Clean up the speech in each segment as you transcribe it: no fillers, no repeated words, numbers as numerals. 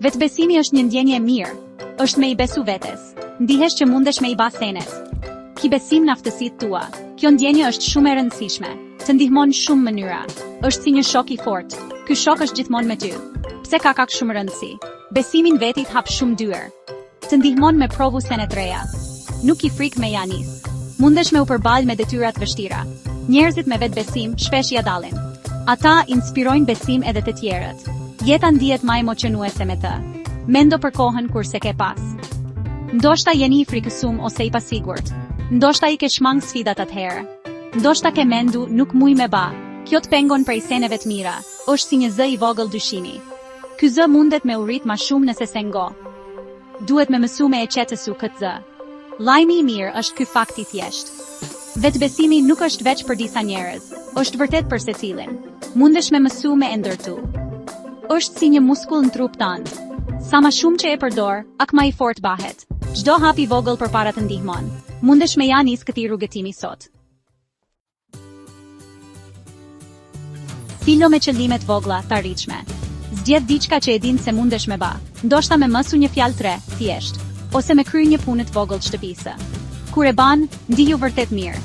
Vetbesimi është një ndjenje e mirë, është me I besu vetes. Ndihesh që mundesh me I ba senet. Ki besim në aftësitë tua. Kjo ndjenje është shumë e rëndësishme. Të ndihmon shumë mënyra. Është si një shok I fortë. Ky shok është gjithmonë me ty. Pse ka kaq shumë rëndësi? Besimin vetit hap shumë dyer. Të ndihmon me provu senet reja. Nuk I frikë me ja nis. Mundesh me u përballë me detyrat vështira. Njerëzit me vetbesim shpesh ja dallin. Ata inspirojnë besim edhe të tjerët. Jeta ndihet më emocionuese me të. Mendo për kohën kur se ke pas. Ndoshta jeni I frikësum ose I pasigurt. Ndoshta I ke shmang sfidat atëherë. Ndoshta ke mendu nuk muj me ba. Kjo të pengon prej seneve të mira. Është si një zë I vogël dyshimi. Ky zë mundet me u rrit ma shumë nëse se ngo. Duhet me mësu me e qetësu këtë zë. Lajmi I mirë është ky fakt I thjesht. Vetbesimi nuk është veç për disa njerëz, është vërtet për secilin. Mundesh me mësu me e ndërtu. Është si një muskull në trup tënd. Sa ma shumë që e përdor, ak ma I fort bahet. Çdo hap I vogël përpara të ndihmon. Mundesh me ja nis këtij rrugëtimi sot. Filo me qëllimet vogla të arritshme. Zgjedh diçka që e din se mundesh me ba. Ndoshta me mësu një fjalë 3, thjesht, ose me kryer një punë të vogël shtëpisë. Kur e ban, ndihu vërtet mirë.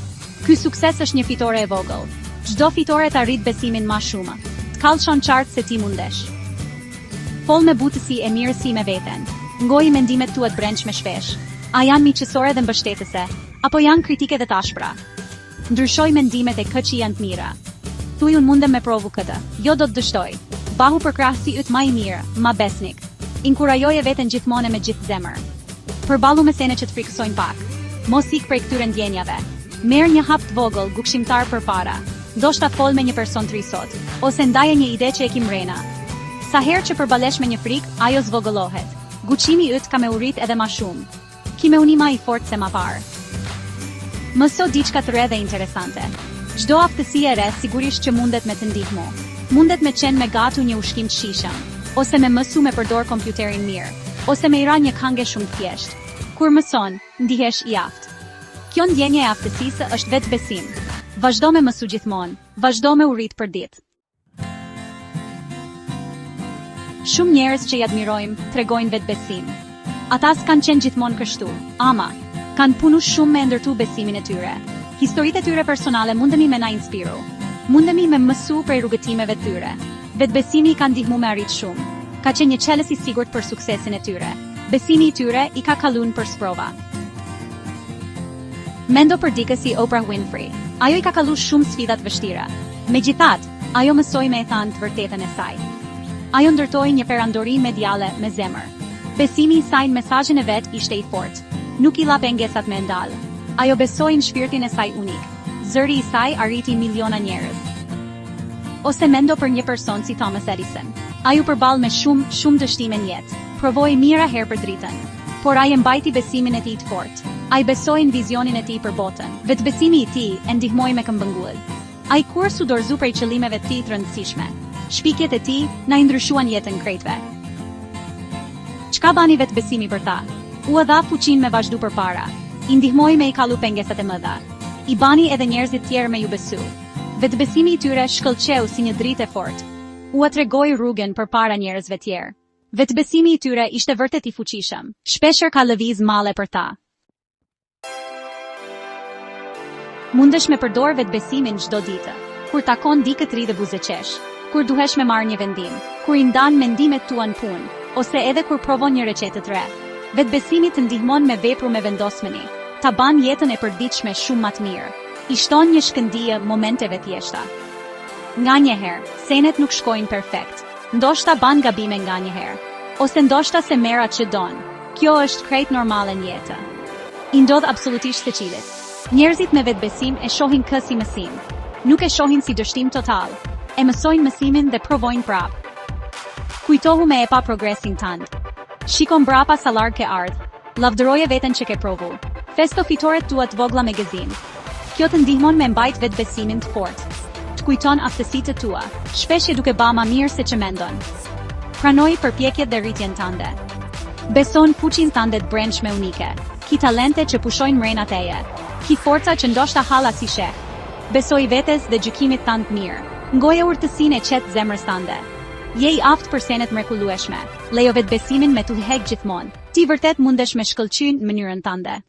Ky sukses është një fitore e vogël. Çdo fitore të arrit besimin ma shumë. Të kallshon qartë se ti mundesh. Fol me butësi e mirësi me veten. Ngoji mendimet tua të brendshme shpesh. A janë miqësore dhe mbështetëse, apo janë kritike dhe tashpra? Ndryshoj mendimet e këtë që janë të mira. Thuaj unë mundem me provu këtë, jo do të dështoj. Bahu për krah si yt ma I mirë, ma besnik. Inkurajoje veten gjithmonë me gjithë zemër. Përballu me sene që të frikësojnë pak. Mos ik prej këtyre ndjenjave. Merr një hap të vogël gukshimtar përpara. Ndoshta fol me një person të ri sot, ose ndaje një ide që e ke mrena. Sa herë që përballesh me një frikë, ajo zvogëllohet. Guximi yt ka me u rrit edhe ma shumë. Ki me uni ma I fort se ma parë. Mëso diçka të re dhe interesante. Çdo aftësi e re sigurisht që mundet me të ndihmu. Mundet me qenë me gatu një ushqim të shijshëm, ose me mësu me përdor kompjuterin mirë, ose me I ra një këngë shumë të thjeshtë. Kur mëson, ndihesh I aftë. Kjo ndjenje e aftësisë është vetbesim. Vazhdo me mësu gjithmonë, vazhdo me u rrit për ditë. Shumë njerëz që I admirojmë tregojnë vetbesim. Ata s'kan qenë gjithmonë kështu, ama kanë punu shumë me ndërtu besimin e tyre. Historitë e tyre personale mundemi me na inspiru. Mundemi me mësu prej rrugëtimeve të tyre. Vetbesimi I ka ndihmu me arrit shumë. Ka qenë një çelës I sigurt për suksesin e tyre. Besimi I tyre I ka kalun për sprova. Mendo për dikë si Oprah Winfrey. Ajo I ka kalu shumë sfidat vështira. Megjithatë, ajo mësoi me e thënë të vërtetën e saj. Ajo ndërtoi një perandori mediale me zemër. Besimi I saj në mesazhin e vet ishte I fortë. Nuk I la pengesat me ndal. Ajo besoi në shpirtin e saj unik. Zëri I saj arriti miliona njerëz. Ose mendo për një person si Thomas Edison. Ai u përball me shumë dështime në jetë. Provoi mijëra herë për dritën, por ai e mbajti besimin e tij të fortë. Ai besoi në vizionin e tij për botën. Vetbesimi I tij e ndihmoi me këmbëngull. Ai kurse u dorëzu prej qëllimeve të tij të rëndësishme. Shpikjet e tij na I ndryshuan jetën krejtëve. Çka bani vetbesimi për ta? U dha fuqinë me vazhdu përpara. I ndihmoi me I kallu pengesat e mëdha. I bani edhe njerëzit tjerë me ju besu. Vetbesimi I tyre shkëlqeu si një dritë e fortë. U tregoi rrugën përpara njerëzve tjerë. Vetbesimi I tyre ishte vërtet I fuqishëm. Shpeshherë ka lëviz malle për ta. Mundesh me përdor vetbesimin çdo ditë. Kur takon dikë të ri dhe buzëqesh, kur duhesh me marrë një vendim, kur I ndan mendimet tua në punë, ose edhe kur provon një recetë të re. Vetbesimi të ndihmon me vepru me vendosmëri. Ta ban jetën e përditshme shumë më të mirë. I shton një shkëndijë momenteve thjeshta. Nganjëherë, senet nuk shkojnë perfekt. Ndoshta ban gabime nganjëherë, ose ndoshta se merr atë që don. Kjo është krejt normale në jetë. I ndodh absolutisht secilit. Njerëzit me vetbesim e shohin kë si mësim. Nuk e shohin si dështim total. E mësojnë mësimin dhe provojnë prap. Kujtohu me e pa progresin tënd. Shikon mbrapa sa larg ke ardh. Lavdëroje veten që ke provu. Festo fitoret tua të vogla me gëzim. Kjo të ndihmon me mbajt vetbesimin të fortë. Të kujton aftësitë tua, shpesh e duke ba ma mirë se që mendon. Pranoj përpjekjet dhe rritjen tënde. Beson fuqin tënde të brendshme unike. Ki talente që pushojnë mrenat eje. Ki forca që ndoshta halla si sheh. Besoj vetes dhe gjykimit tënd mirë. Ngoje urtësinë e qetë zemrës tënde. Je I aftë për senet mrekullueshme. Lejo vetë besimin me t'u heq gjithmonë. Ti vërtet mundesh me shkëlqyn mënyrën tënde.